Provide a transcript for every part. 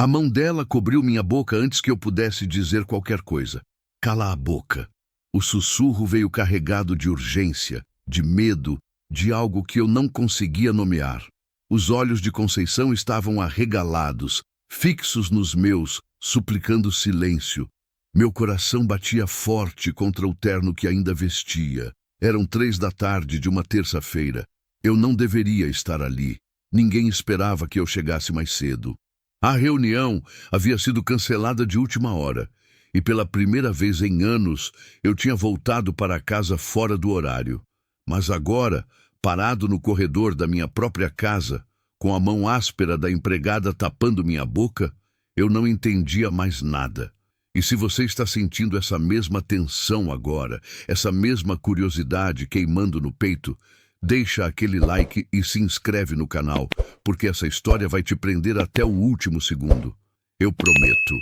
A mão dela cobriu minha boca antes que eu pudesse dizer qualquer coisa. Cala a boca. O sussurro veio carregado de urgência, de medo, de algo que eu não conseguia nomear. Os olhos de Conceição estavam arregalados, fixos nos meus, suplicando silêncio. Meu coração batia forte contra o terno que ainda vestia. Eram 3 da tarde de uma terça-feira. Eu não deveria estar ali. Ninguém esperava que eu chegasse mais cedo. A reunião havia sido cancelada de última hora, e pela primeira vez em anos eu tinha voltado para casa fora do horário. Mas agora, parado no corredor da minha própria casa, com a mão áspera da empregada tapando minha boca, eu não entendia mais nada. E se você está sentindo essa mesma tensão agora, essa mesma curiosidade queimando no peito, deixa aquele like e se inscreve no canal, porque essa história vai te prender até o último segundo. Eu prometo.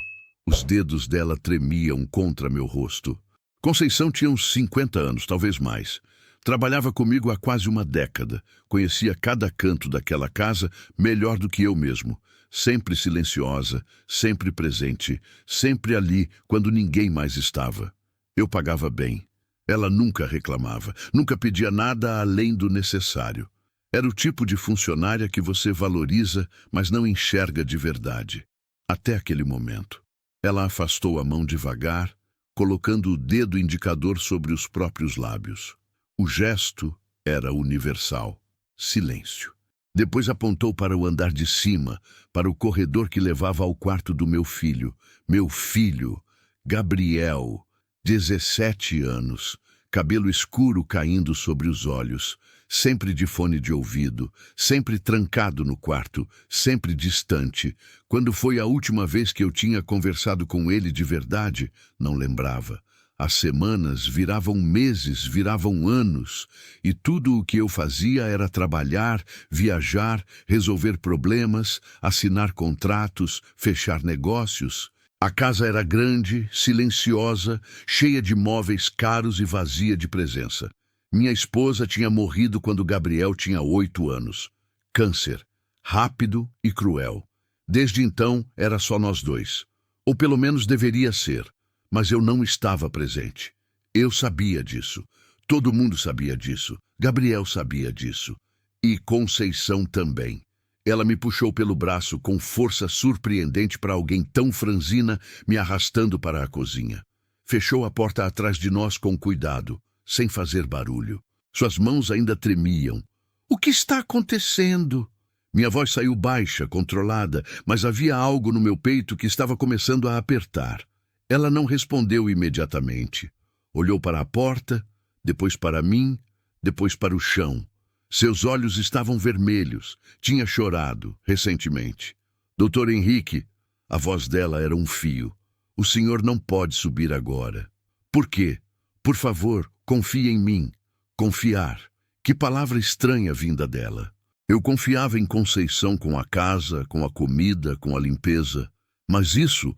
Os dedos dela tremiam contra meu rosto. Conceição tinha uns 50 anos, talvez mais. Trabalhava comigo há quase uma década. Conhecia cada canto daquela casa melhor do que eu mesmo. Sempre silenciosa, sempre presente, sempre ali quando ninguém mais estava. Eu pagava bem. Ela nunca reclamava, nunca pedia nada além do necessário. Era o tipo de funcionária que você valoriza, mas não enxerga de verdade. Até aquele momento. Ela afastou a mão devagar, colocando o dedo indicador sobre os próprios lábios. O gesto era universal. Silêncio. Depois apontou para o andar de cima, para o corredor que levava ao quarto do meu filho. Meu filho, Gabriel, 17 anos, cabelo escuro caindo sobre os olhos, sempre de fone de ouvido, sempre trancado no quarto, sempre distante. Quando foi a última vez que eu tinha conversado com ele de verdade, não lembrava. As semanas viravam meses, viravam anos, e tudo o que eu fazia era trabalhar, viajar, resolver problemas, assinar contratos, fechar negócios. A casa era grande, silenciosa, cheia de móveis caros e vazia de presença. Minha esposa tinha morrido quando Gabriel tinha 8 anos. Câncer, rápido e cruel. Desde então, era só nós dois. Ou pelo menos deveria ser. Mas eu não estava presente. Eu sabia disso. Todo mundo sabia disso. Gabriel sabia disso. E Conceição também. Ela me puxou pelo braço com força surpreendente para alguém tão franzina, me arrastando para a cozinha. Fechou a porta atrás de nós com cuidado, sem fazer barulho. Suas mãos ainda tremiam. O que está acontecendo? Minha voz saiu baixa, controlada, mas havia algo no meu peito que estava começando a apertar. Ela não respondeu imediatamente. Olhou para a porta, depois para mim, depois para o chão. Seus olhos estavam vermelhos. Tinha chorado, recentemente. Doutor Henrique, a voz dela era um fio. O senhor não pode subir agora. Por quê? Por favor, confie em mim. Confiar. Que palavra estranha vinda dela. Eu confiava em Conceição com a casa, com a comida, com a limpeza. Mas isso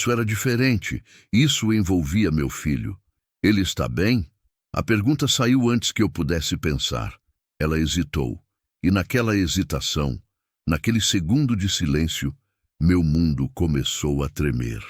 era diferente. Isso envolvia meu filho. Ele está bem? A pergunta saiu antes que eu pudesse pensar. Ela hesitou. E naquela hesitação, naquele segundo de silêncio, meu mundo começou a tremer.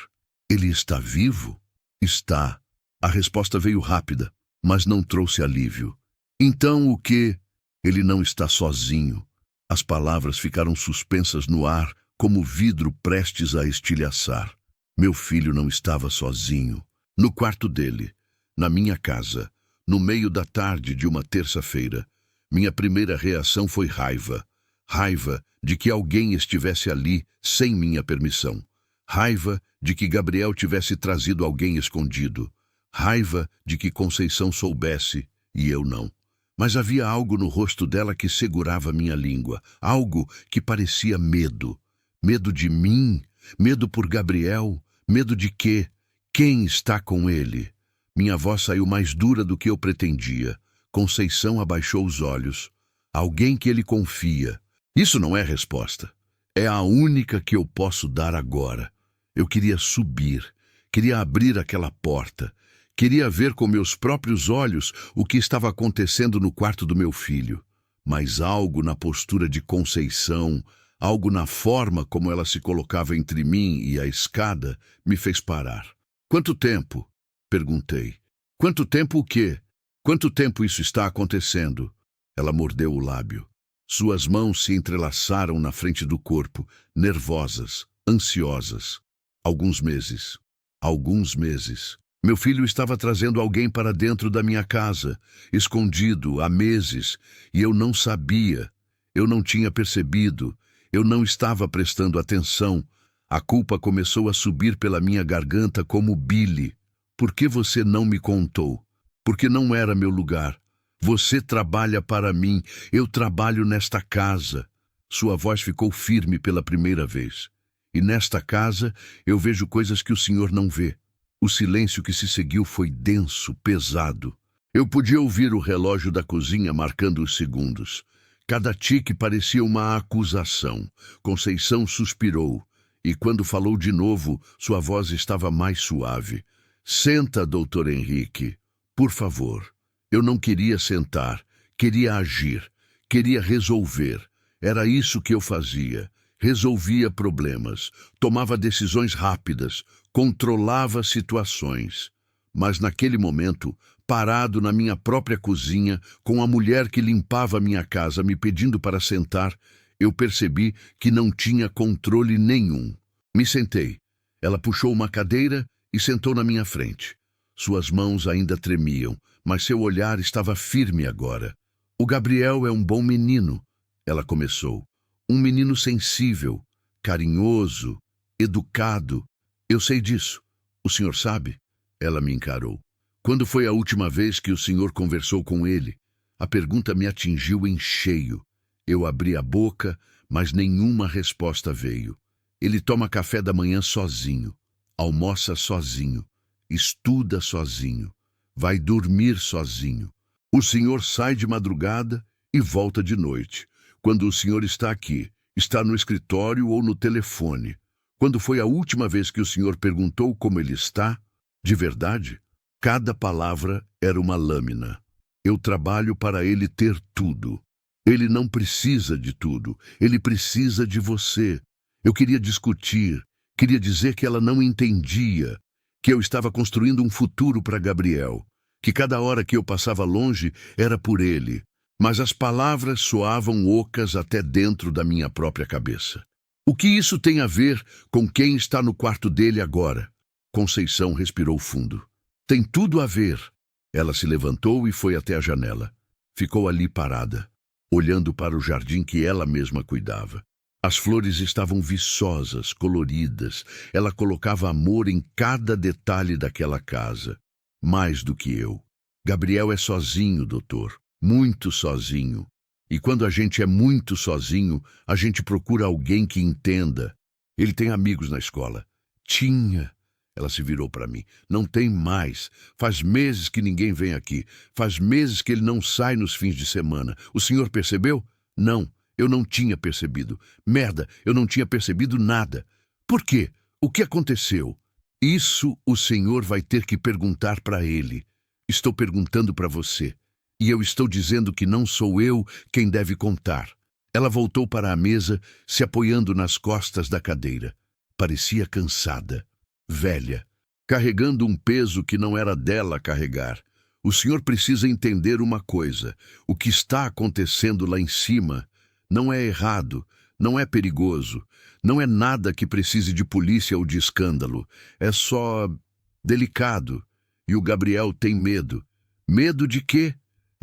Ele está vivo? Está. A resposta veio rápida, mas não trouxe alívio. Então o quê? Ele não está sozinho. As palavras ficaram suspensas no ar, como vidro prestes a estilhaçar. Meu filho não estava sozinho. No quarto dele, na minha casa, no meio da tarde de uma terça-feira, minha primeira reação foi raiva. Raiva de que alguém estivesse ali sem minha permissão. Raiva de que Gabriel tivesse trazido alguém escondido. Raiva de que Conceição soubesse e eu não. Mas havia algo no rosto dela que segurava minha língua. Algo que parecia medo. Medo de mim, medo por Gabriel, medo de quê? Quem está com ele? Minha voz saiu mais dura do que eu pretendia. Conceição abaixou os olhos. Alguém que ele confia. Isso não é resposta. É a única que eu posso dar agora. Eu queria subir, queria abrir aquela porta. Queria ver com meus próprios olhos o que estava acontecendo no quarto do meu filho. Mas algo na postura de Conceição, Algo na forma como ela se colocava entre mim e a escada me fez parar. Quanto tempo? Perguntei. Quanto tempo o quê? Quanto tempo isso está acontecendo? Ela mordeu o lábio. Suas mãos se entrelaçaram na frente do corpo, nervosas, ansiosas. Alguns meses. Alguns meses. Meu filho estava trazendo alguém para dentro da minha casa, escondido há meses, e eu não sabia. Eu não tinha percebido. Eu não estava prestando atenção. A culpa começou a subir pela minha garganta como bile. Por que você não me contou? Porque não era meu lugar. Você trabalha para mim. Eu trabalho nesta casa. Sua voz ficou firme pela primeira vez. E nesta casa eu vejo coisas que o senhor não vê. O silêncio que se seguiu foi denso, pesado. Eu podia ouvir o relógio da cozinha marcando os segundos. Cada tique parecia uma acusação. Conceição suspirou, e quando falou de novo, sua voz estava mais suave. Senta, doutor Henrique. Por favor. Eu não queria sentar, queria agir, queria resolver. Era isso que eu fazia. Resolvia problemas, tomava decisões rápidas, controlava situações. Mas naquele momento, parado na minha própria cozinha, com a mulher que limpava a minha casa me pedindo para sentar, eu percebi que não tinha controle nenhum. Me sentei. Ela puxou uma cadeira e sentou na minha frente. Suas mãos ainda tremiam, mas seu olhar estava firme agora. O Gabriel é um bom menino, ela começou. Um menino sensível, carinhoso, educado. Eu sei disso. O senhor sabe? Ela me encarou. Quando foi a última vez que o senhor conversou com ele? A pergunta me atingiu em cheio. Eu abri a boca, mas nenhuma resposta veio. Ele toma café da manhã sozinho, almoça sozinho, estuda sozinho, vai dormir sozinho. O senhor sai de madrugada e volta de noite. Quando o senhor está aqui, está no escritório ou no telefone. Quando foi a última vez que o senhor perguntou como ele está? De verdade? Cada palavra era uma lâmina. Eu trabalho para ele ter tudo. Ele não precisa de tudo. Ele precisa de você. Eu queria discutir. Queria dizer que ela não entendia. Que eu estava construindo um futuro para Gabriel. Que cada hora que eu passava longe era por ele. Mas as palavras soavam ocas até dentro da minha própria cabeça. O que isso tem a ver com quem está no quarto dele agora? Conceição respirou fundo. Tem tudo a ver. Ela se levantou e foi até a janela. Ficou ali parada, olhando para o jardim que ela mesma cuidava. As flores estavam viçosas, coloridas. Ela colocava amor em cada detalhe daquela casa. Mais do que eu. Gabriel é sozinho, doutor. Muito sozinho. E quando a gente é muito sozinho, a gente procura alguém que entenda. Ele tem amigos na escola. Tinha. Ela se virou para mim. Não tem mais. Faz meses que ninguém vem aqui. Faz meses que ele não sai nos fins de semana. O senhor percebeu? Não, eu não tinha percebido. Merda, eu não tinha percebido nada. Por quê? O que aconteceu? Isso o senhor vai ter que perguntar para ele. Estou perguntando para você. E eu estou dizendo que não sou eu quem deve contar. Ela voltou para a mesa, se apoiando nas costas da cadeira. Parecia cansada, velha, carregando um peso que não era dela carregar. O senhor precisa entender uma coisa. O que está acontecendo lá em cima não é errado, não é perigoso, não é nada que precise de polícia ou de escândalo. É só delicado. E o Gabriel tem medo. Medo de quê?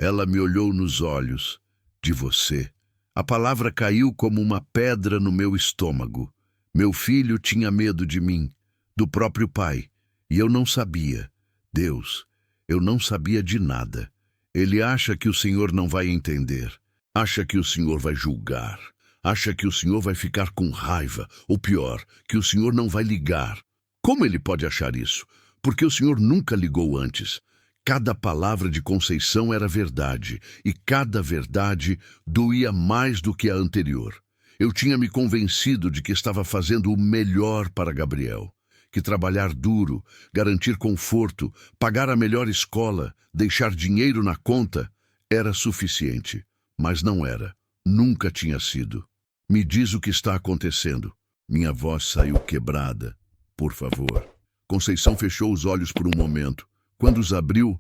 Ela me olhou nos olhos. De você. A palavra caiu como uma pedra no meu estômago. Meu filho tinha medo de mim, do próprio pai. E eu não sabia. Deus, eu não sabia de nada. Ele acha que o senhor não vai entender. Acha que o senhor vai julgar. Acha que o senhor vai ficar com raiva. Ou pior, que o senhor não vai ligar. Como ele pode achar isso? Porque o senhor nunca ligou antes. Cada palavra de Conceição era verdade, e cada verdade doía mais do que a anterior. Eu tinha me convencido de que estava fazendo o melhor para Gabriel, que trabalhar duro, garantir conforto, pagar a melhor escola, deixar dinheiro na conta, era suficiente. Mas não era. Nunca tinha sido. Me diz o que está acontecendo. Minha voz saiu quebrada. Por favor. Conceição fechou os olhos por um momento. Quando os abriu,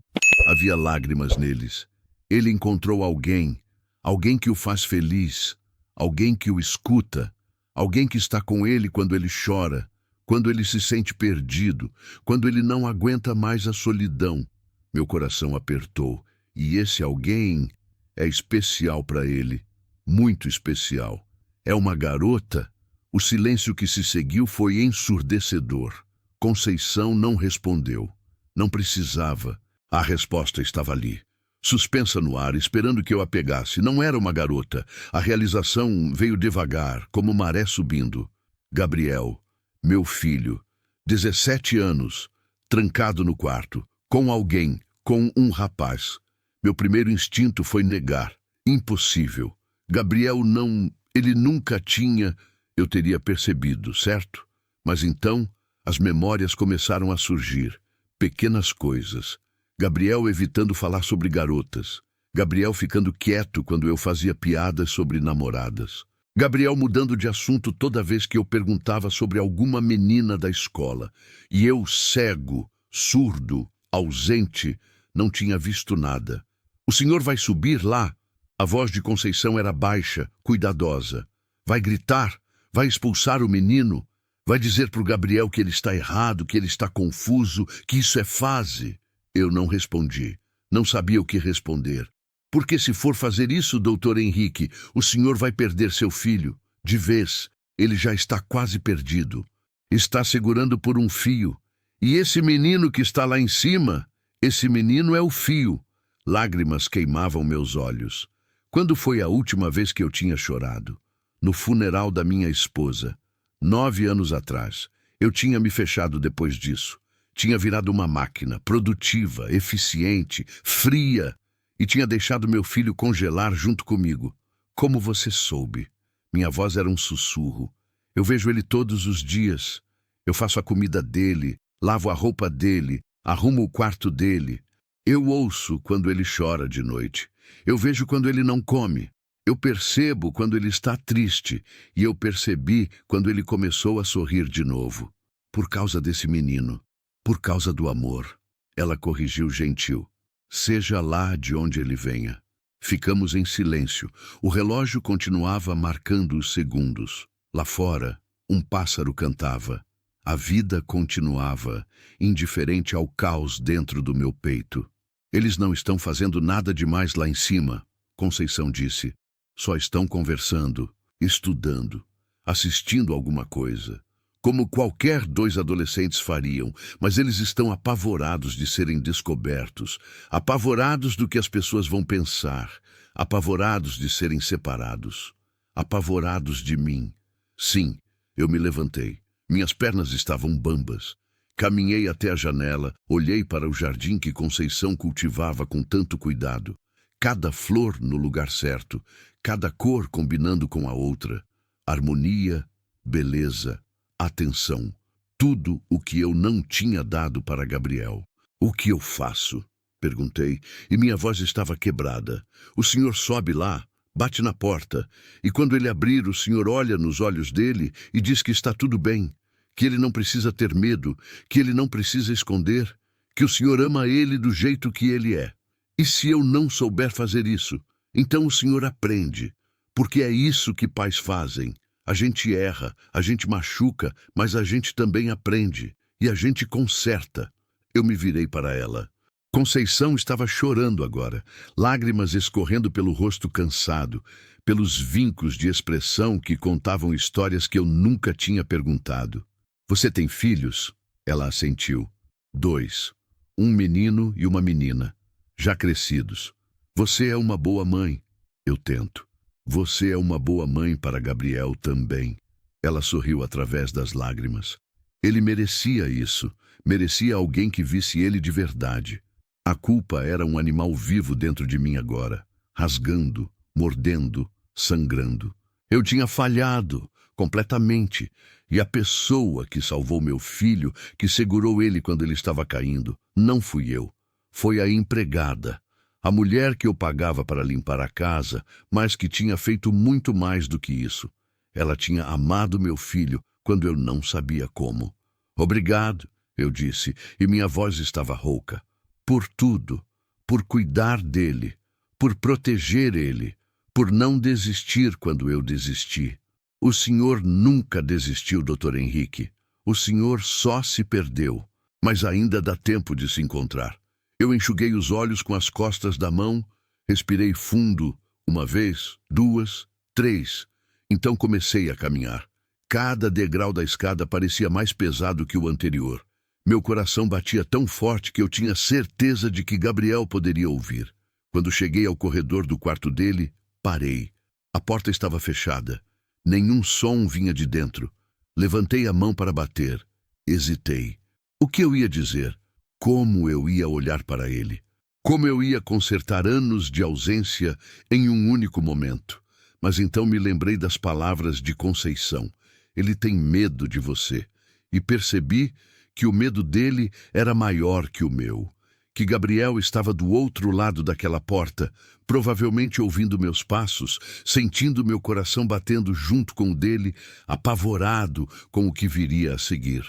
havia lágrimas neles. Ele encontrou alguém, alguém que o faz feliz, alguém que o escuta, alguém que está com ele quando ele chora, quando ele se sente perdido, quando ele não aguenta mais a solidão. Meu coração apertou, e esse alguém é especial para ele, muito especial. É uma garota? O silêncio que se seguiu foi ensurdecedor. Conceição não respondeu. Não precisava. A resposta estava ali, suspensa no ar, esperando que eu a pegasse. Não era uma garota. A realização veio devagar, como maré subindo. Gabriel, meu filho, 17 anos, trancado no quarto, com alguém, com um rapaz. Meu primeiro instinto foi negar. Impossível. Gabriel não... Ele nunca tinha... Eu teria percebido, certo? Mas então, as memórias começaram a surgir. Pequenas coisas. Gabriel evitando falar sobre garotas. Gabriel ficando quieto quando eu fazia piadas sobre namoradas. Gabriel mudando de assunto toda vez que eu perguntava sobre alguma menina da escola. E eu, cego, surdo, ausente, não tinha visto nada. O senhor vai subir lá? A voz de Conceição era baixa, cuidadosa. Vai gritar? Vai expulsar o menino? Vai dizer para o Gabriel que ele está errado, que ele está confuso, que isso é fase? Eu não respondi. Não sabia o que responder. Porque se for fazer isso, doutor Henrique, o senhor vai perder seu filho. De vez, ele já está quase perdido. Está segurando por um fio. E esse menino que está lá em cima, esse menino é o fio. Lágrimas queimavam meus olhos. Quando foi a última vez que eu tinha chorado? No funeral da minha esposa. 9 anos atrás. Eu tinha me fechado depois disso. Tinha virado uma máquina, produtiva, eficiente, fria, e tinha deixado meu filho congelar junto comigo. Como você soube? Minha voz era um sussurro. Eu vejo ele todos os dias. Eu faço a comida dele, lavo a roupa dele, arrumo o quarto dele. Eu ouço quando ele chora de noite. Eu vejo quando ele não come. Eu percebo quando ele está triste, e eu percebi quando ele começou a sorrir de novo. Por causa desse menino. Por causa do amor. Ela corrigiu gentil. Seja lá de onde ele venha. Ficamos em silêncio. O relógio continuava marcando os segundos. Lá fora, um pássaro cantava. A vida continuava, indiferente ao caos dentro do meu peito. Eles não estão fazendo nada demais lá em cima, Conceição disse. Só estão conversando, estudando, assistindo alguma coisa. Como qualquer 2 adolescentes fariam, mas eles estão apavorados de serem descobertos, apavorados do que as pessoas vão pensar, apavorados de serem separados, apavorados de mim. Sim, eu me levantei. Minhas pernas estavam bambas. Caminhei até a janela, olhei para o jardim que Conceição cultivava com tanto cuidado. Cada flor no lugar certo, cada cor combinando com a outra. Harmonia, beleza, atenção. Tudo o que eu não tinha dado para Gabriel. O que eu faço? Perguntei, e minha voz estava quebrada. O senhor sobe lá, bate na porta, e quando ele abrir, o senhor olha nos olhos dele e diz que está tudo bem, que ele não precisa ter medo, que ele não precisa esconder, que o senhor ama ele do jeito que ele é. E se eu não souber fazer isso, então o senhor aprende, porque é isso que pais fazem. A gente erra, a gente machuca, mas a gente também aprende, e a gente conserta. Eu me virei para ela. Conceição estava chorando agora, lágrimas escorrendo pelo rosto cansado, pelos vincos de expressão que contavam histórias que eu nunca tinha perguntado. Você tem filhos? Ela assentiu. 2. Um menino e uma menina, já crescidos. Você é uma boa mãe. Eu tento. Você é uma boa mãe para Gabriel também. Ela sorriu através das lágrimas. Ele merecia isso. Merecia alguém que visse ele de verdade. A culpa era um animal vivo dentro de mim agora, rasgando, mordendo, sangrando. Eu tinha falhado completamente, e a pessoa que salvou meu filho, que segurou ele quando ele estava caindo, não fui eu. Foi a empregada, a mulher que eu pagava para limpar a casa, mas que tinha feito muito mais do que isso. Ela tinha amado meu filho quando eu não sabia como. Obrigado, eu disse, e minha voz estava rouca. Por tudo, por cuidar dele, por proteger ele, por não desistir quando eu desisti. O senhor nunca desistiu, Dr. Henrique. O senhor só se perdeu, mas ainda dá tempo de se encontrar. Eu enxuguei os olhos com as costas da mão, respirei fundo, uma vez, duas, três. Então comecei a caminhar. Cada degrau da escada parecia mais pesado que o anterior. Meu coração batia tão forte que eu tinha certeza de que Gabriel poderia ouvir. Quando cheguei ao corredor do quarto dele, parei. A porta estava fechada. Nenhum som vinha de dentro. Levantei a mão para bater. Hesitei. O que eu ia dizer? Como eu ia olhar para ele? Como eu ia consertar anos de ausência em um único momento? Mas então me lembrei das palavras de Conceição. Ele tem medo de você. E percebi que o medo dele era maior que o meu. Que Gabriel estava do outro lado daquela porta, provavelmente ouvindo meus passos, sentindo meu coração batendo junto com o dele, apavorado com o que viria a seguir.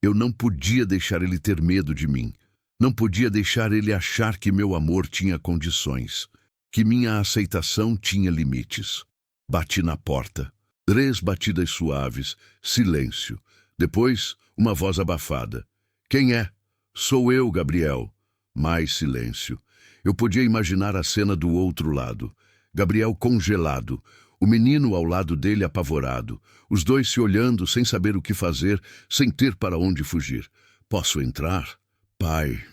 Eu não podia deixar ele ter medo de mim. Não podia deixar ele achar que meu amor tinha condições, que minha aceitação tinha limites. Bati na porta. 3 batidas suaves, silêncio. Depois, uma voz abafada. Quem é? Sou eu, Gabriel. Mais silêncio. Eu podia imaginar a cena do outro lado. Gabriel congelado, o menino ao lado dele apavorado, os dois se olhando sem saber o que fazer, sem ter para onde fugir. Posso entrar? Pai,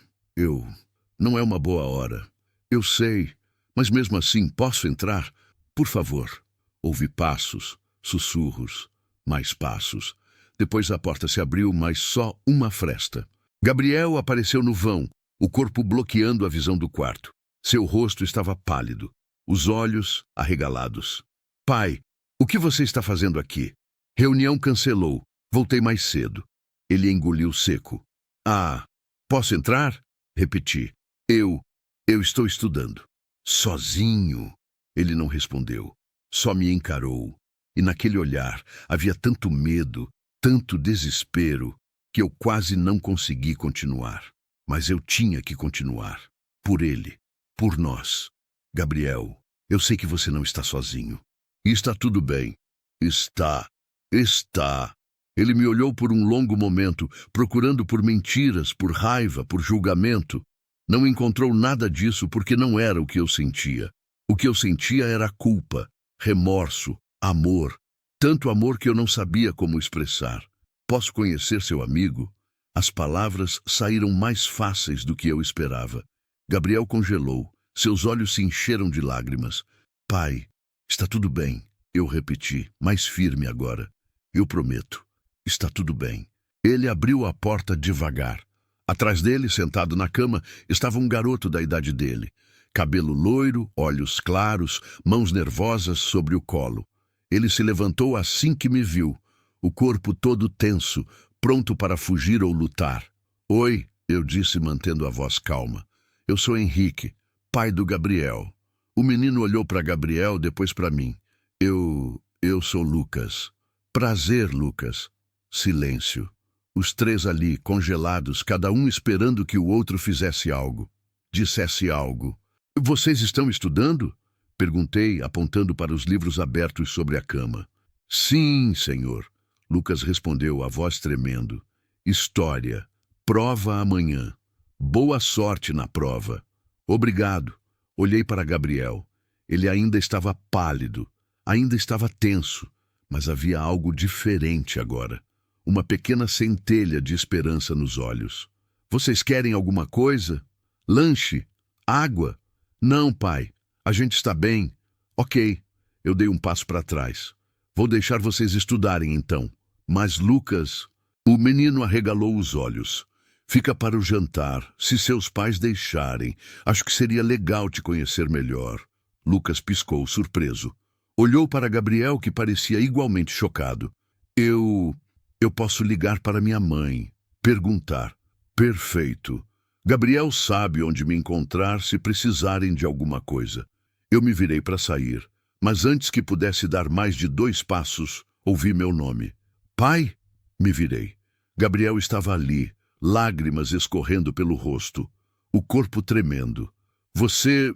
não é uma boa hora. Eu sei, mas mesmo assim posso entrar? Por favor. Ouvi passos, sussurros, mais passos. Depois a porta se abriu, mas só uma fresta. Gabriel apareceu no vão, o corpo bloqueando a visão do quarto. Seu rosto estava pálido, os olhos arregalados. Pai, o que você está fazendo aqui? Reunião cancelou. Voltei mais cedo. Ele engoliu seco. Ah, posso entrar? Repeti. Eu estou estudando. Sozinho? Ele não respondeu. Só me encarou. E naquele olhar havia tanto medo, tanto desespero, que eu quase não consegui continuar. Mas eu tinha que continuar. Por ele. Por nós. Gabriel, eu sei que você não está sozinho. E está tudo bem. Está. Ele me olhou por um longo momento, procurando por mentiras, por raiva, por julgamento. Não encontrou nada disso porque não era o que eu sentia. O que eu sentia era culpa, remorso, amor. Tanto amor que eu não sabia como expressar. Posso conhecer seu amigo? As palavras saíram mais fáceis do que eu esperava. Gabriel congelou. Seus olhos se encheram de lágrimas. Pai, está tudo bem. Eu repeti, mais firme agora. Eu prometo. Está tudo bem. Ele abriu a porta devagar. Atrás dele, sentado na cama, estava um garoto da idade dele. Cabelo loiro, olhos claros, mãos nervosas sobre o colo. Ele se levantou assim que me viu, o corpo todo tenso, pronto para fugir ou lutar. Oi, eu disse mantendo a voz calma. Eu sou Henrique, pai do Gabriel. O menino olhou para Gabriel, depois para mim. Eu sou Lucas. Prazer, Lucas. Silêncio. Os 3 ali, congelados, cada um esperando que o outro fizesse algo. Dissesse algo. Vocês estão estudando? Perguntei, apontando para os livros abertos sobre a cama. Sim, senhor. Lucas respondeu, a voz tremendo. História. Prova amanhã. Boa sorte na prova. Obrigado. Olhei para Gabriel. Ele ainda estava pálido, ainda estava tenso, mas havia algo diferente agora. Uma pequena centelha de esperança nos olhos. Vocês querem alguma coisa? Lanche? Água? Não, pai. A gente está bem. Ok. Eu dei um passo para trás. Vou deixar vocês estudarem então. Mas Lucas... O menino arregalou os olhos. Fica para o jantar, se seus pais deixarem. Acho que seria legal te conhecer melhor. Lucas piscou, surpreso. Olhou para Gabriel, que parecia igualmente chocado. Eu posso ligar para minha mãe. Perguntar. Perfeito. Gabriel sabe onde me encontrar se precisarem de alguma coisa. Eu me virei para sair, mas antes que pudesse dar mais de 2 passos, Ouvi meu nome. Pai? Me virei. Gabriel estava ali, lágrimas escorrendo pelo rosto, o corpo tremendo. Você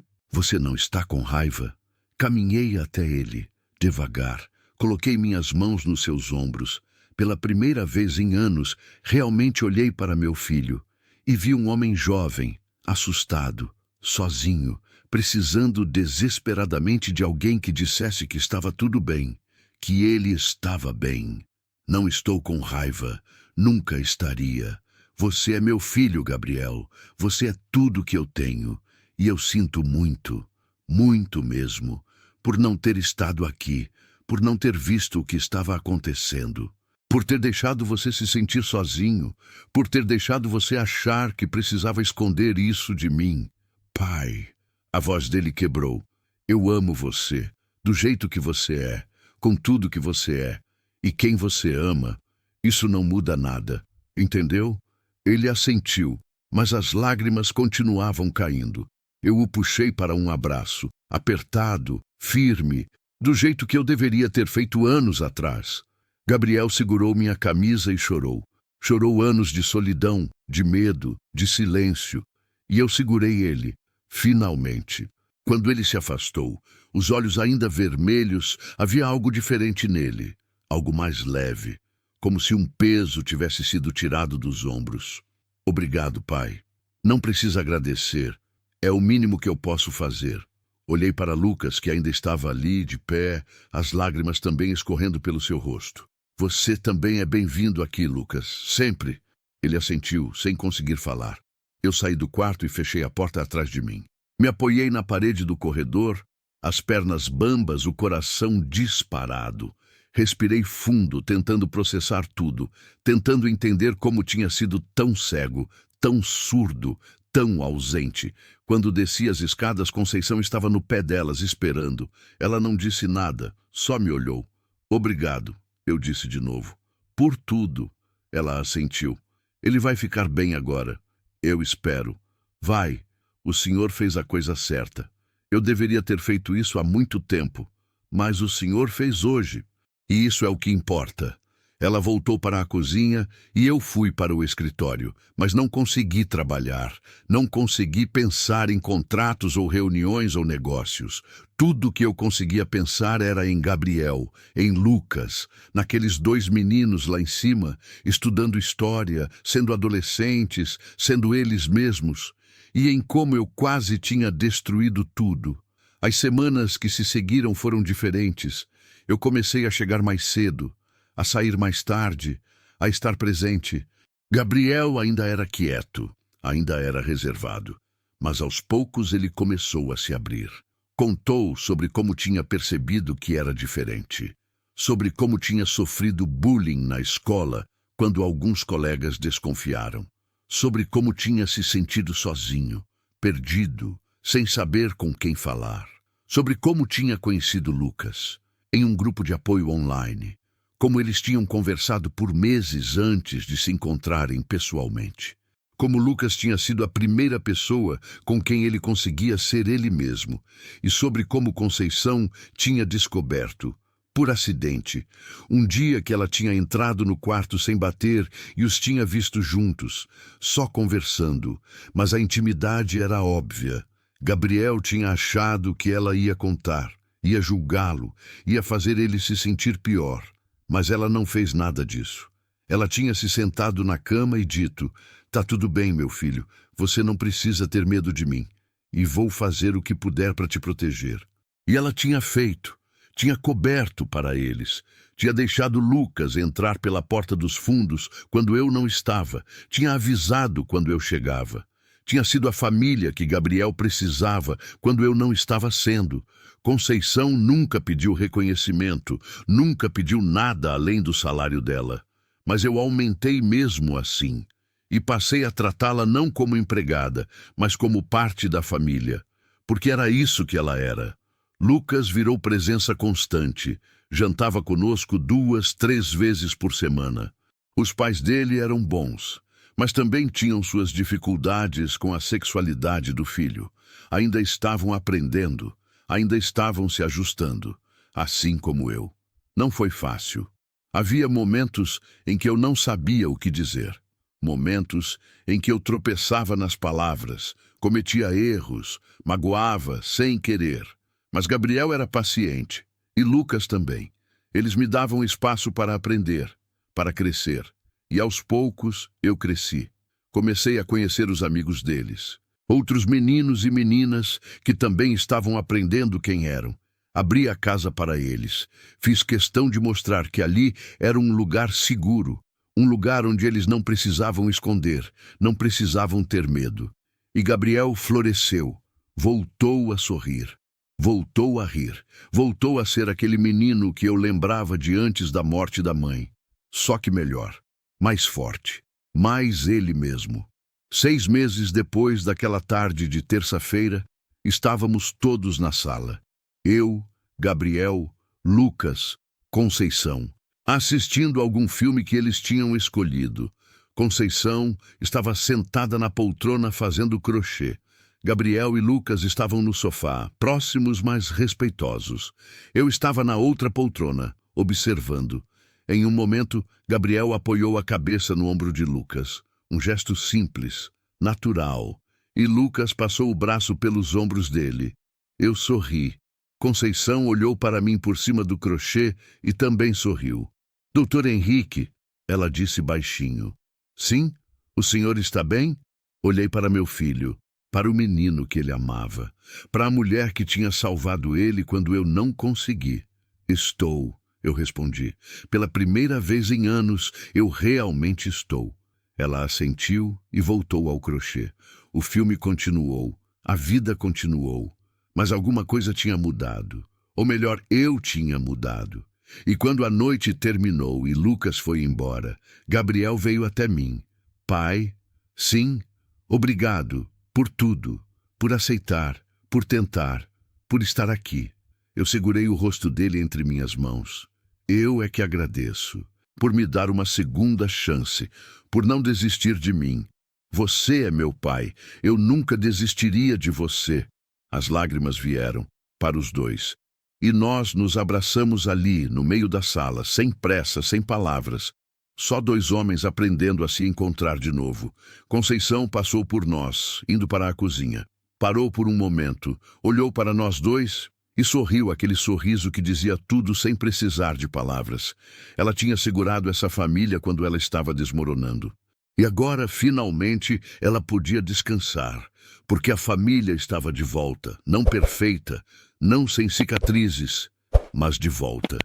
não está com raiva? Caminhei até ele, devagar. Coloquei minhas mãos nos seus ombros. Pela primeira vez em anos, realmente olhei para meu filho e vi um homem jovem, assustado, sozinho, precisando desesperadamente de alguém que dissesse que estava tudo bem, que ele estava bem. Não estou com raiva, nunca estaria. Você é meu filho, Gabriel. Você é tudo que eu tenho. E eu sinto muito, muito mesmo, por não ter estado aqui, por não ter visto o que estava acontecendo, por ter deixado você se sentir sozinho, por ter deixado você achar que precisava esconder isso de mim. Pai, a voz dele quebrou. Eu amo você, do jeito que você é, com tudo que você é, e quem você ama. Isso não muda nada, entendeu? Ele assentiu, mas as lágrimas continuavam caindo. Eu o puxei para um abraço, apertado, firme, do jeito que eu deveria ter feito anos atrás. Gabriel segurou minha camisa e chorou. Chorou anos de solidão, de medo, de silêncio. E eu segurei ele, finalmente. Quando ele se afastou, os olhos ainda vermelhos, havia algo diferente nele, algo mais leve, como se um peso tivesse sido tirado dos ombros. Obrigado, pai. Não precisa agradecer. É o mínimo que eu posso fazer. Olhei para Lucas, que ainda estava ali, de pé, as lágrimas também escorrendo pelo seu rosto. Você também é bem-vindo aqui, Lucas. Sempre. Ele assentiu, sem conseguir falar. Eu saí do quarto e fechei a porta atrás de mim. Me apoiei na parede do corredor, as pernas bambas, o coração disparado. Respirei fundo, tentando processar tudo, tentando entender como tinha sido tão cego, tão surdo, tão ausente. Quando desci as escadas, Conceição estava no pé delas, esperando. Ela não disse nada, só me olhou. Obrigado, eu disse de novo. Por tudo, ela assentiu. Ele vai ficar bem agora. Eu espero. Vai, o senhor fez a coisa certa. Eu deveria ter feito isso há muito tempo, mas o senhor fez hoje. E isso é o que importa. Ela voltou para a cozinha e eu fui para o escritório, mas não consegui trabalhar, não consegui pensar em contratos ou reuniões ou negócios. Tudo que eu conseguia pensar era em Gabriel, em Lucas, naqueles dois meninos lá em cima, estudando história, sendo adolescentes, sendo eles mesmos, e em como eu quase tinha destruído tudo. As semanas que se seguiram foram diferentes. Eu comecei a chegar mais cedo, a sair mais tarde, a estar presente. Gabriel ainda era quieto, ainda era reservado, mas aos poucos ele começou a se abrir. Contou sobre como tinha percebido que era diferente, sobre como tinha sofrido bullying na escola quando alguns colegas desconfiaram, sobre como tinha se sentido sozinho, perdido, sem saber com quem falar, sobre como tinha conhecido Lucas em um grupo de apoio online, como eles tinham conversado por meses antes de se encontrarem pessoalmente, como Lucas tinha sido a primeira pessoa com quem ele conseguia ser ele mesmo, e sobre como Conceição tinha descoberto, por acidente, um dia que ela tinha entrado no quarto sem bater e os tinha visto juntos, só conversando, mas a intimidade era óbvia. Gabriel tinha achado que ela ia contar, ia julgá-lo, ia fazer ele se sentir pior. Mas ela não fez nada disso. Ela tinha se sentado na cama e dito: "Tá tudo bem, meu filho, você não precisa ter medo de mim, e vou fazer o que puder para te proteger." E ela tinha feito, tinha coberto para eles, tinha deixado Lucas entrar pela porta dos fundos quando eu não estava, tinha avisado quando eu chegava. Tinha sido a família que Gabriel precisava quando eu não estava sendo. Conceição nunca pediu reconhecimento, nunca pediu nada além do salário dela. Mas eu aumentei mesmo assim, e passei a tratá-la não como empregada, mas como parte da família, porque era isso que ela era. Lucas virou presença constante, jantava conosco 2, 3 vezes por semana. Os pais dele eram bons, mas também tinham suas dificuldades com a sexualidade do filho. Ainda estavam aprendendo, ainda estavam se ajustando, assim como eu. Não foi fácil, Havia momentos em que eu não sabia o que dizer. Momentos em que eu tropeçava nas palavras, cometia erros, magoava sem querer. Mas Gabriel era paciente, e Lucas também. Eles me davam espaço para aprender, para crescer. E aos poucos eu cresci. Comecei a conhecer os amigos deles. Outros meninos e meninas que também estavam aprendendo quem eram. Abri a casa para eles. Fiz questão de mostrar que ali era um lugar seguro, um lugar onde eles não precisavam esconder, não precisavam ter medo. E Gabriel floresceu, voltou a sorrir, voltou a rir, voltou a ser aquele menino que eu lembrava de antes da morte da mãe. Só que melhor, mais forte, mais ele mesmo. 6 meses depois daquela tarde de terça-feira, estávamos todos na sala. Eu, Gabriel, Lucas, Conceição, assistindo a algum filme que eles tinham escolhido. Conceição estava sentada na poltrona fazendo crochê. Gabriel e Lucas estavam no sofá, próximos, mas respeitosos. Eu estava na outra poltrona, observando. Em um momento, Gabriel apoiou a cabeça no ombro de Lucas. Um gesto simples, natural. E Lucas passou o braço pelos ombros dele. Eu sorri. Conceição olhou para mim por cima do crochê e também sorriu. Doutor Henrique, ela disse baixinho. Sim? O senhor está bem? Olhei para meu filho, para o menino que ele amava, para a mulher que tinha salvado ele quando eu não consegui. Estou, eu respondi. Pela primeira vez em anos, eu realmente estou. Ela assentiu e voltou ao crochê. O filme continuou, a vida continuou. Mas alguma coisa tinha mudado. Ou melhor, eu tinha mudado. E quando a noite terminou e Lucas foi embora, Gabriel veio até mim. Pai, sim, obrigado por tudo, por aceitar, por tentar, por estar aqui. Eu segurei o rosto dele entre minhas mãos. Eu é que agradeço, por me dar uma segunda chance, por não desistir de mim. Você é meu pai, eu nunca desistiria de você. As lágrimas vieram, para os dois. E nós nos abraçamos ali, no meio da sala, sem pressa, sem palavras. Só 2 homens aprendendo a se encontrar de novo. Conceição passou por nós, indo para a cozinha. Parou por um momento, olhou para nós dois e sorriu aquele sorriso que dizia tudo sem precisar de palavras. Ela tinha segurado essa família quando ela estava desmoronando. E agora, finalmente, ela podia descansar, porque a família estava de volta, não perfeita, não sem cicatrizes, mas de volta.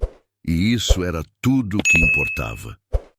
E isso era tudo o que importava.